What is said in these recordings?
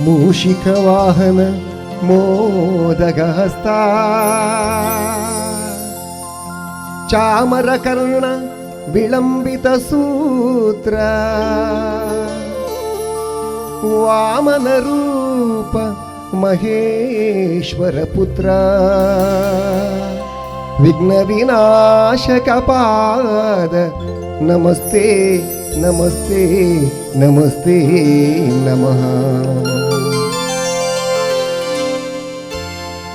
ಮೂಷಿಕವಾಹನ ಮೋದಗಹಸ್ತ ಚಾಮರಕರ್ಣ ವಿಳಂಬಿತ ಸೂತ್ರ ವಾಮನ ರೂಪ ಮಹೇಶ್ವರ ಪುತ್ರ ವಿಘ್ನ ವಿನಾಶಕ ಪಾದ ನಮಸ್ತೆ ನಮಸ್ತೆ ನಮಸ್ತೆ ನಮಃ.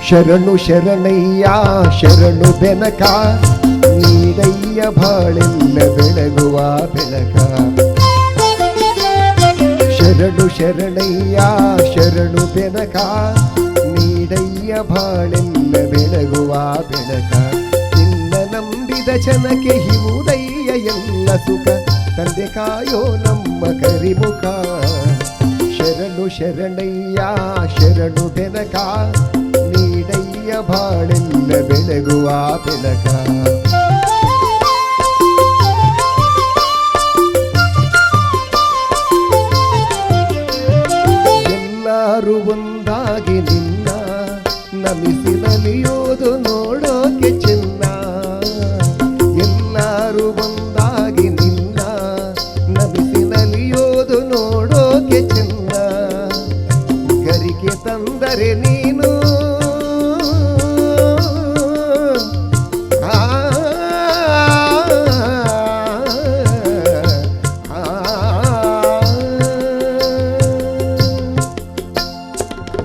ಶರಣು ಶರಣಯ್ಯ ಶರಣು ಬೆನಕ ನೀಡಯ್ಯ ಬಾಳೆಲ್ಲ ಬೆಳಗುವ ಬೆಳಕ. ಶರಣು ಶರಣಯ್ಯ ಶರಣು ಬೆನಕ ನೀಡಯ್ಯ ಬಾಳೆಲ್ಲ ಬೆಳಗುವ ಬೆಳಕ. ನಿನ್ನ ನಂಬಿದ ಜನಕ್ಕೆ ಹಿವುದಯ್ಯ ಎಲ್ಲ ಸುಖ ತಂದೆ ಕಾಯೋ ನಮ್ಮ ಕರಿಮುಖ. ಶರಣು ಶರಣಯ್ಯ ಶರಣು ಬೆನಕ ನೀಡಯ್ಯ ಬಾಳೆಲ್ಲ ಬೆಳಗುವ ಬೆಳಕ. ಎಲ್ಲರೂ ಒಂದಾಗಿ ನಿನ್ನ ನಮಿಸಿ ನಲಿಯೋದು ನೋಡೋಕೆ ಚಿನ್ನ. ಎಲ್ಲರೂ ಒಂದಾಗಿ ನಿನ್ನ ನಮಿಸಿ ನಲಿಯೋದು ನೋಡೋಕೆ ಚಿನ್ನ. ಗರಿಕೆ ತಂದರೆ ನೀನು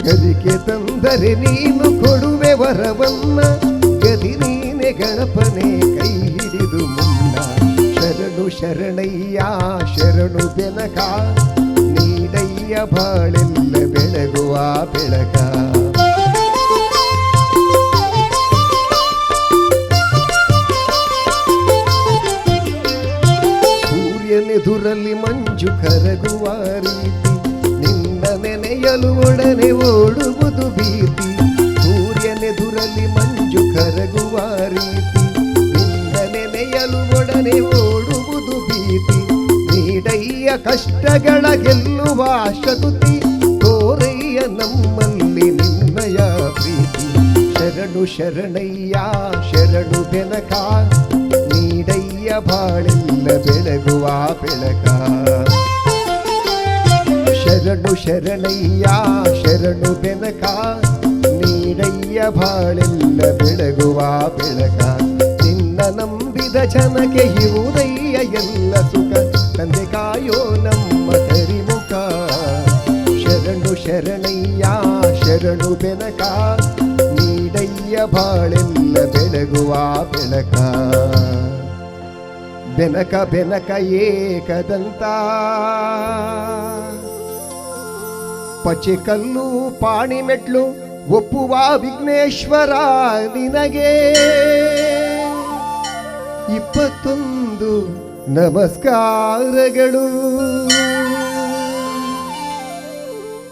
ಗರಿಕೆ ತಂದರೆ ನೀನು ಕೊಡುವೆ ವರವನ್ನ. ಗದಿ ನೀನೆ ಗಣಪನೆ ಕೈ ಹಿಡಿದು ಮುನ್ನ. ಶರಣು ಶರಣಯ್ಯ ಶರಣು ಬೆನಕ ನೀಡಯ್ಯ ಬಾಳೆಲ್ಲ ಬೆಳಗುವ ಬೆಳಕ. ಸೂರ್ಯನೆದುರಲ್ಲಿ ಮಂಜು ಕರಗುವ ರೀತಿ ನಿನ್ನ ನೆನೆಯಲು ಒಡನೆ ಓಡುವುದು ಭೀತಿ. ಸೂರ್ಯನೆದುರಲ್ಲಿ ಮಂಜು ಕರಗುವ ರೀತಿ ನಿನ್ನ ನೆನೆಯಲು ಒಡನೆ ಓಡುವುದು ಭೀತಿ. ನೀಡಯ್ಯ ಕಷ್ಟಗಳ ಗೆಲ್ಲುವ ಶತುತಿ ತೋರಯ್ಯ ನಮ್ಮಲ್ಲಿ ನಿನ್ನಯ ಪ್ರೀತಿ. ಶರಣು ಶರಣಯ್ಯ ಶರಣು ಬೆನಕ ನೀಡಯ್ಯ ಬಾಳೆಲ್ಲ ಬೆಳಗುವ ಬೆಳಕ. ಶರಣು ಶರಣಯ್ಯ ಶರಣು ಬೆನಕ ನೀಡಯ್ಯ ಬಾಳೆಲ್ಲ ಬೆಳಗುವ ಬೆಳಕ. ನಿನ್ನ ನಂಬಿದ ಜನಕ್ಕೆ ಹಿವುದಯ್ಯ ಎಲ್ಲ ಸುಖ ತಂದೆ ಕಾಯೋ ನಮ್ಮ ಕರಿಮುಖ. ಶರಣು ಶರಣಯ್ಯ ಶರಣು ಬೆನಕ ನೀಡಯ್ಯ ಬಾಳೆಲ್ಲ ಬೆಳಗುವ ಬೆಳಕ. ಬೆನಕ ಬೆನಕ ಏಕದಂತ ಪಚೆಕಲ್ಲು ಪಾಣಿಮೆಟ್ಲು ಒಪ್ಪುವ ವಿಘ್ನೇಶ್ವರ ನಿನಗೆ 21 ನಮಸ್ಕಾರಗಳು.